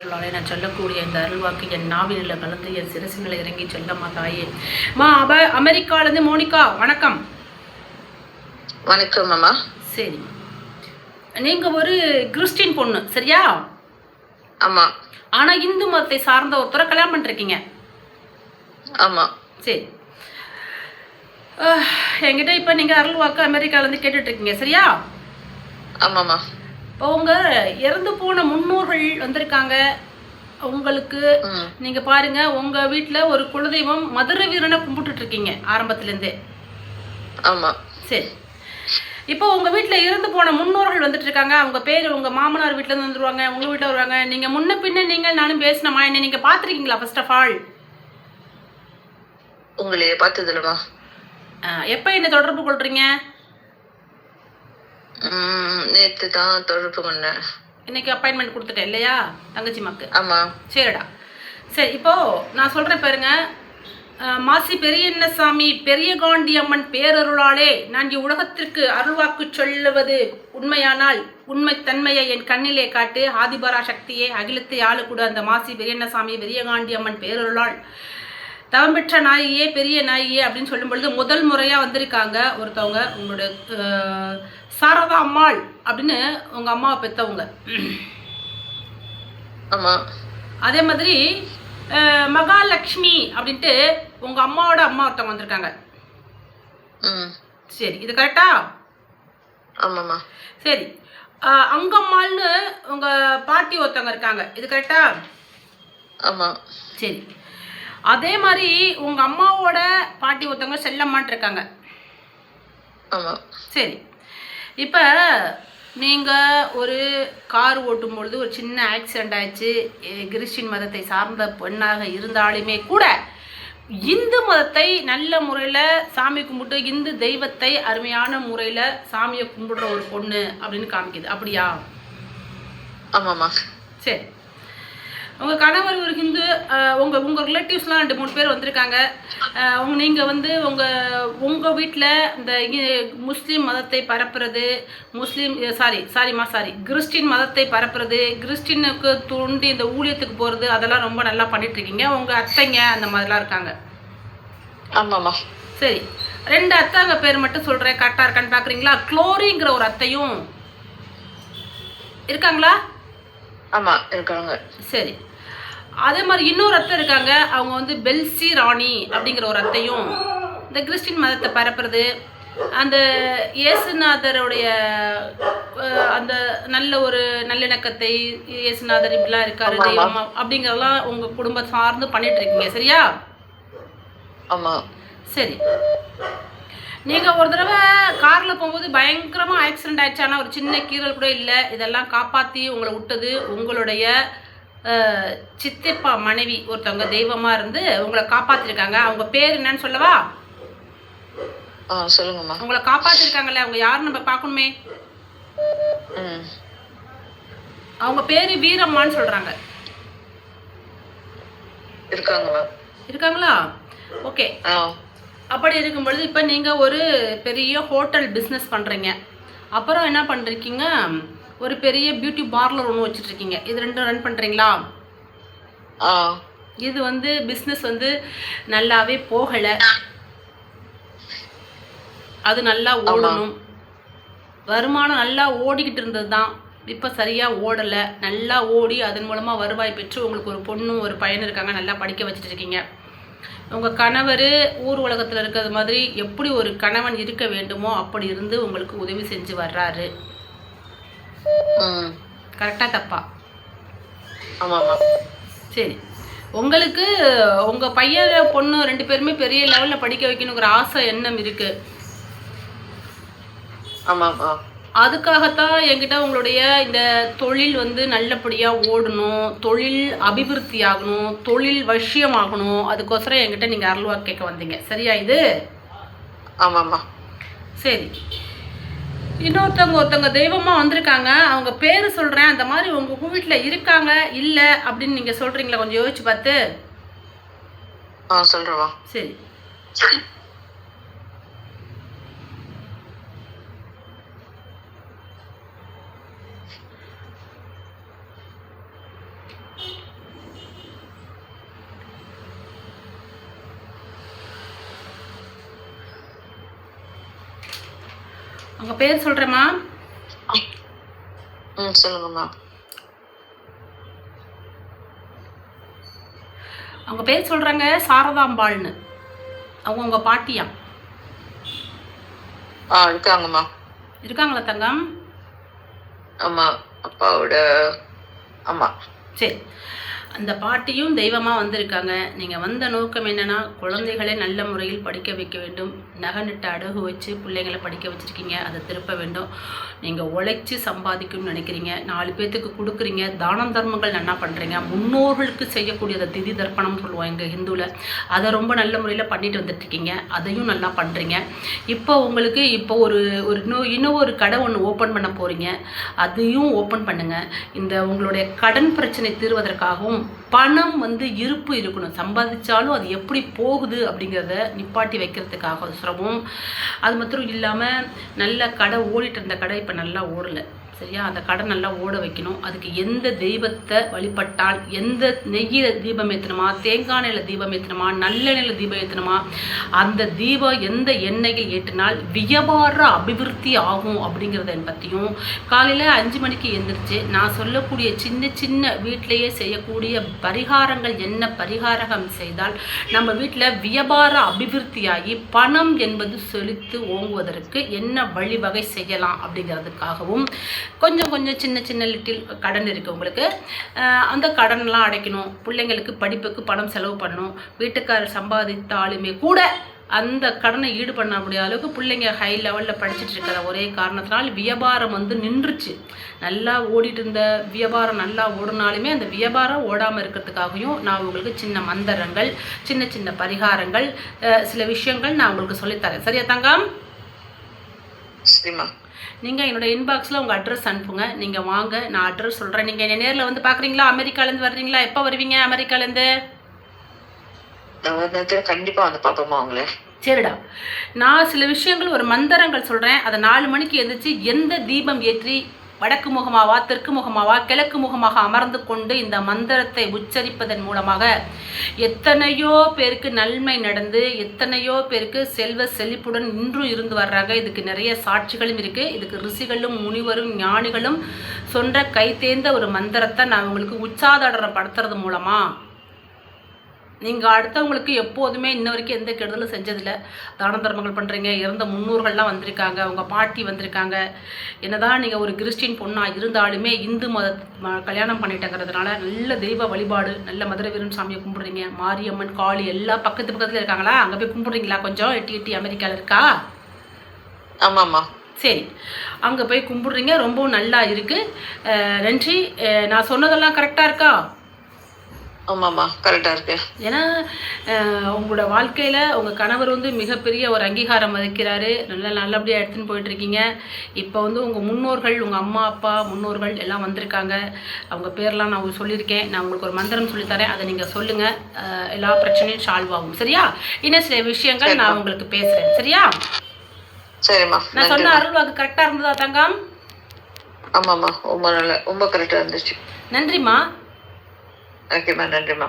நான் சொல்லக்கூடிய இந்த அருள்வாக்கு என் நாவில கலந்து என் சிரசுகளை இறங்கி சொல்லம்மா தாயே. அமெரிக்காலேருந்து மோனிகா, வணக்கம். வணக்கம் அம்மா. சரி, நீங்க ஒரு கிறிஸ்டின் பொண்ணு சரியா? ஆமா. ஆனா இந்து மதத்தை சார்ந்த ஒருத்தரை கல்யாணம் பண்ணிருக்கீங்க. ஆமா. சரி, என்கிட்ட இப்ப நீங்க அருள்வாக்கு அமெரிக்காலேருந்து கேட்டுட்டு இருக்கீங்க சரியா? ஆமாம்மா. இப்போ உங்க இறந்து போன முன்னோர்கள் வந்திருக்காங்க உங்களுக்கு. நீங்க பாருங்க, உங்க வீட்டுல ஒரு குலதெய்வம் மதுரை வீரனை கும்பிட்டுட்டு இருக்கீங்க ஆரம்பத்துல இருந்தே. ஆமா. சரி, இப்போ உங்க வீட்டுல இறந்து போன முன்னோர்கள் வந்துட்டு இருக்காங்க. அவங்க பேரு உங்க மாமனார் வீட்டுல இருந்து வந்துருவாங்க, உங்க வீட்டுல வருவாங்க. நீங்க முன்ன பின்ன நீங்க நானும் பேசினமா, என்ன நீங்க பாத்திருக்கீங்களா? ஃபர்ஸ்ட் ஆஃப் ஆல் உங்களையே பார்த்ததுலமா. எப்ப என்ன தொடர்பு கொள்றீங்க? நேத்து தான் தொடர்பு கொண்டேன். இன்னைக்கு அப்பாயின்மெண்ட் கொடுத்துட்டேன் இல்லையா தங்கச்சி மாக்கு? ஆமா. சரிடா. சரி, இப்போ நான் சொல்றேன் பாருங்க. மாசி பெரியண்ணசாமி பெரிய காண்டி அம்மன் பேரருளாலே நான் உலகத்திற்கு அருள்வாக்கு சொல்லுவது உண்மையானால் உண்மை தன்மையை என் கண்ணிலே காட்டு. ஆதிபரா சக்தியே அகிலத்தை ஆளக்கூட அந்த மாசி பெரியண்ணசாமி பெரிய காண்டி அம்மன் பேரருளால் தவம் பெற்ற நாயியே பெரிய நாயியே அப்படின்னு சொல்லும் பொழுது முதல் முறையாக வந்திருக்காங்க ஒருத்தவங்க, உங்களோட சாரதா அம்மாள் அப்படின்னு உங்கள் அம்மாவை பெற்றவங்க. ஆமாம். அதே மாதிரி மகாலட்சுமி அப்படின்ட்டு உங்கள் அம்மாவோட அம்மா ஒருத்தவங்க வந்திருக்காங்க. சரி, இது கரெக்டா? ஆமாம்மா. சரி, அங்கம்மாள்னு உங்கள் பாட்டி ஒருத்தவங்க இருக்காங்க. இது கரெக்டா? ஆமாம். சரி, அதே மாதிரி உங்கள் அம்மாவோட பாட்டி ஒருத்தவங்க செல்லம்மான் இருக்காங்க. ஆமாம். சரி, இப்போ நீங்கள் ஒரு கார் ஓட்டும் பொழுது ஒரு சின்ன ஆக்சிடெண்ட் ஆயிடுச்சு. கிறிஸ்டின் மதத்தை சார்ந்த பெண்ணாக இருந்தாலுமே கூட இந்து மதத்தை நல்ல முறையில் சாமி கும்பிட்டு இந்து தெய்வத்தை அருமையான முறையில் சாமியை கும்பிடுற ஒரு பொண்ணு அப்படின்னு காமிக்குது. அப்படியா? ஆமாம்மா. சரி, உங்கள் கணவர் ஒரு ஹிந்து, உங்கள் ரிலேட்டிவ்ஸ்லாம் 2-3 பேர் வந்திருக்காங்க. நீங்கள் வந்து உங்கள் வீட்டில் இந்த முஸ்லீம் மதத்தை பரப்புறது, கிறிஸ்டின் மதத்தை பரப்புறது, கிறிஸ்டினுக்கு தூண்டி இந்த ஊழியத்துக்கு போகிறது, அதெல்லாம் ரொம்ப நல்லா பண்ணிட்டுருக்கீங்க. உங்கள் அத்தைங்க அந்த மாதிரிலாம் இருக்காங்க. ஆமாம்மா. சரி, 2 அத்தைங்க பேர் மட்டும் சொல்கிறேன், கரெக்டாக இருக்கான்னு பார்க்குறீங்களா? குளோரிங்கிற ஒரு அத்தையும் இருக்காங்களா? ஆமாம், இருக்காங்க. சரி, அதே மாதிரி இன்னொரு அத்தை இருக்காங்க. அவங்க வந்து பெல்சி ராணி அப்படிங்கிற ஒரு அத்தையும் இந்த கிறிஸ்டின் மதத்தை பரப்புறது, அந்த இயேசுநாதருடைய அந்த நல்ல ஒரு நல்லிணக்கத்தை, இயேசுநாதர் இப்படிலாம் இருக்காரு தெய்வமா அப்படிங்கிறதெல்லாம் உங்கள் குடும்பம் சார்ந்து பண்ணிட்டு இருக்கீங்க சரியா? ஆமாம். சரி, நீங்கள் ஒரு தடவை காரில் போகும்போது பயங்கரமாக ஆக்சிடென்ட் ஆயிடுச்சு, ஆனால் ஒரு சின்ன கீறல் கூட இல்லை. இதெல்லாம் காப்பாற்றி உங்களை விட்டது உங்களுடைய சித்தப்பா மனைவி ஒருத்தவங்க தெய்வமாக இருந்து உங்களை காப்பாற்றிருக்காங்க. அவங்க பேர் என்னன்னு சொல்லவா? சொல்லுங்கம்மா. உங்களை காப்பாற்றிருக்காங்கல்ல, அவங்க யாரும் நம்ம பார்க்கணுமே. அவங்க பேரு வீரம்மான்னு சொல்றாங்க. இருக்காங்களா? ஓகே. அப்படி இருக்கும் பொழுது இப்போ நீங்கள் ஒரு பெரிய ஹோட்டல் பிஸ்னஸ் பண்ணுறீங்க. அப்புறம் என்ன பண்ணுறீங்க? ஒரு பெரிய பியூட்டி பார்லர் ஒன்று வச்சுட்ருக்கீங்க. இது 2 ரன் பண்ணுறீங்களா? இது வந்து பிஸ்னஸ் வந்து நல்லாவே போகலை. அது நல்லா ஓடணும். வருமானம் நல்லா ஓடிக்கிட்டு இருந்தது தான், இப்போ சரியாக ஓடலை. நல்லா ஓடி அதன் மூலமாக வருவாய் பெற்று உங்களுக்கு ஒரு பொண்ணும் ஒரு பையன் இருக்காங்க, நல்லா படிக்க வச்சுட்டு இருக்கீங்க. உங்கள் கணவர் ஊர் உலகத்தில் இருக்கிறது மாதிரி எப்படி ஒரு கணவன் இருக்க வேண்டுமோ அப்படி இருந்து உங்களுக்கு உதவி செஞ்சு வர்றாரு. கரெக்டா தப்பா? ஆமாம்மா. சரி, உங்களுக்கு உங்கள் பையன் பொண்ணு 2 பேருமே பெரிய லெவலில் படிக்க வைக்கணுங்கிற ஆசை எண்ணம் இருக்கு. ஆமாம்மா. அதுக்காகத்தான் என்கிட்ட உங்களுடைய இந்த தொழில் வந்து நல்லபடியாக ஓடணும், தொழில் அபிவிருத்தி ஆகணும், தொழில் வசியமாகணும், அதுக்கோசரம் என்கிட்ட நீங்கள் அருள்வாக்கு கேட்க வந்தீங்க சரியா? இது ஆமாம்மா. சரி, ஒருத்தவங்க தெய்வமாக வந்திருக்காங்க. அவங்க பேர் சொல்கிறேன். அந்த மாதிரி உங்கள் வீட்டில் இருக்காங்க இல்லை அப்படின்னு நீங்கள் சொல்கிறீங்களா? கொஞ்சம் யோசிச்சு பார்த்து சொல்கிறவா? சரி, அவங்க பேர் சொல்கிறேம்மா. சொல்லுங்கம்மா. அவங்க பேர் சொல்கிறாங்க சாரதாம்பாள்னு. அவங்க உங்கள் பாட்டியா? இருக்காங்கம்மா. இருக்காங்களா தங்கம்? ஆமா, அப்பாவோட அம்மா. சரி, அந்த பாட்டியும் தெய்வமாக வந்திருக்காங்க. நீங்கள் வந்த நோக்கம் என்னென்னா, குழந்தைகளை நல்ல முறையில் படிக்க வைக்க வேண்டும். நகை அடகு வச்சு பிள்ளைங்களை படிக்க வச்சுருக்கீங்க, அதை திருப்ப வேண்டும். நீங்கள் உழைச்சி சம்பாதிக்கணும்னு நினைக்கிறீங்க, 4 பேர்த்துக்கு கொடுக்குறீங்க, தானம் தர்மங்கள் நல்லா பண்ணுறீங்க. முன்னோர்களுக்கு செய்யக்கூடிய அந்த திதி தர்ப்பணம்னு சொல்லுவோம் எங்கள் ஹிந்துவில், அதை ரொம்ப நல்ல முறையில் பண்ணிட்டு வந்துட்டுருக்கீங்க, அதையும் நல்லா பண்ணுறீங்க. இப்போ உங்களுக்கு ஒரு இன்னும் ஒரு கடை ஒன்று ஓப்பன் பண்ண போகிறீங்க, அதையும் ஓப்பன் பண்ணுங்கள். இந்த உங்களுடைய கடன் பிரச்சனை தீர்வதற்காகவும் பணம் இருப்பு இருக்கணும், சம்பாதிச்சாலும் அது எப்படி போகுது அப்படிங்கிறத நிப்பாட்டி வைக்கிறதுக்காக சிரமம். அது மாத்திரம் இல்லாமல் நல்ல கடை ஓடிட்டு இருந்த கடை இப்போ நல்லா ஓடலை, சரியா? அந்த கடை நல்லா ஓட வைக்கணும். அதுக்கு எந்த தெய்வத்தை வழிபட்டால், எந்த நெய்யில் தீபம் ஏற்றணுமா, தேங்காய் எண்ணெயில் தீபம் ஏற்றணுமா, நல்லெண்ணெயில் தீபம் ஏற்றணுமா, அந்த தீபம் எந்த எண்ணெயில் ஏற்றினால் வியாபார அபிவிருத்தி ஆகும் அப்படிங்கிறத பற்றியும் காலையில் 5 மணிக்கு எழுந்திரிச்சு நான் சொல்லக்கூடிய சின்ன சின்ன வீட்டிலையே செய்யக்கூடிய பரிகாரங்கள் என்ன பரிகாரம் செய்தால் நம்ம வீட்டில் வியாபார அபிவிருத்தியாகி பணம் என்பது செலுத்து ஓங்குவதற்கு என்ன வழிவகை செய்யலாம் அப்படிங்கிறதுக்காகவும் கொஞ்சம் சின்ன சின்ன லிட்டில் கடன் இருக்குது உங்களுக்கு, அந்த கடன்லாம் அடைக்கணும். பிள்ளைங்களுக்கு படிப்புக்கு பணம் செலவு பண்ணணும். வீட்டுக்காரர் சம்பாதித்தாலுமே கூட அந்த கடனை ஈடு பண்ண முடியாத அளவுக்கு பிள்ளைங்க ஹை லெவலில் படிச்சுட்டு இருக்கிற ஒரே காரணத்தினால் வியாபாரம் நின்றுச்சு. நல்லா ஓடிட்டு இருந்த வியாபாரம் நல்லா ஓடினாலுமே அந்த வியாபாரம் ஓடாமல் இருக்கிறதுக்காகவும் நான் உங்களுக்கு சின்ன மந்திரங்கள், சின்ன சின்ன பரிகாரங்கள், சில விஷயங்கள் நான் உங்களுக்கு சொல்லித்தரேன். சரியா தங்கம்? சரிம்மா. நீங்கள் என்னோடய இன்பாக்ஸில் உங்கள் அட்ரஸ் அனுப்புங்க, நீங்கள் வாங்க, நான் அட்ரஸ் சொல்கிறேன். நீங்கள் என்னை நேரில் வந்து பார்க்குறீங்களா? அமெரிக்காலேருந்து வர்றீங்களா? எப்போ வருவீங்க அமெரிக்காலேருந்து? கண்டிப்பாக வந்து பார்ப்போம்மா உங்களை. சரிடா, நான் சில விஷயங்கள் ஒரு மந்திரங்கள் சொல்கிறேன், அதை 4 மணிக்கு எழுந்திரிச்சு எந்த தீபம் ஏற்றி வடக்கு முகமாவா தெற்கு முகமாவா கிழக்கு முகமாக அமர்ந்து கொண்டு இந்த மந்திரத்தை உச்சரிப்பதன் மூலமாக எத்தனையோ பேருக்கு நன்மை நடந்து எத்தனையோ பேருக்கு செல்வ செழிப்புடன் இன்றும் இருந்து வர்றாங்க. இதுக்கு நிறைய சாட்சிகளும் இருக்குது. இதுக்கு ரிஷிகளும் முனிவரும் ஞானிகளும் சொன்ன கைத்தேர்ந்த ஒரு மந்திரத்தை நான் உங்களுக்கு உச்சாதாரணம் படுத்துறது மூலமாக நீங்கள் அடுத்தவங்களுக்கு எப்போதுமே இன்ன வரைக்கும் எந்த கெடுதலும் செஞ்சதில்லை. தான தர்மங்கள் பண்ணுறீங்க, இறந்த முன்னோர்கள்லாம் வந்திருக்காங்க, உங்கள் பாட்டி வந்திருக்காங்க. என்னதான் நீங்கள் ஒரு கிறிஸ்டின் பொண்ணாக இருந்தாலுமே இந்து கல்யாணம் பண்ணிட்டேங்கிறதுனால நல்ல தெய்வ வழிபாடு, நல்ல மதுரை வீரன் சாமியை கும்பிட்றீங்க, மாரியம்மன் காளி எல்லாம் பக்கத்தில் இருக்காங்களா? அங்கே போய் கும்பிட்றீங்களா? கொஞ்சம் எட்டி அமெரிக்காவில் இருக்கா? ஆமாம்மா. சரி, அங்கே போய் கும்பிட்றீங்க, ரொம்பவும் நல்லா இருக்குது. நன்றி. நான் சொன்னதெல்லாம் கரெக்டாக இருக்கா? ஆமாம்மா, கரெக்டாக இருக்கு. ஏன்னா உங்களோட வாழ்க்கையில் உங்கள் கணவர் மிகப்பெரிய ஒரு அங்கீகாரம் வகிக்கிறாரு, நல்லபடியாக எடுத்துன்னு போயிட்டுருக்கீங்க. இப்போ உங்கள் முன்னோர்கள், உங்கள் அம்மா அப்பா முன்னோர்கள் எல்லாம் வந்திருக்காங்க. அவங்க பேர்லாம் நான் சொல்லியிருக்கேன். நான் உங்களுக்கு ஒரு மந்திரம் சொல்லித்தரேன், அதை நீங்கள் சொல்லுங்கள். எல்லா பிரச்சனையும் சால்வ் ஆகும். சரியா? இன்னும் சில விஷயங்கள் நான் உங்களுக்கு பேசுகிறேன். சரியா? சரிம்மா. நான் சொன்ன அருள்வாக்கு கரெக்டாக இருந்ததா தங்கம்? ஆமாம்மா, ரொம்ப கரெக்டாக இருந்துச்சு. நன்றிம்மா. ஓகேம்மா, நன்றிம்மா.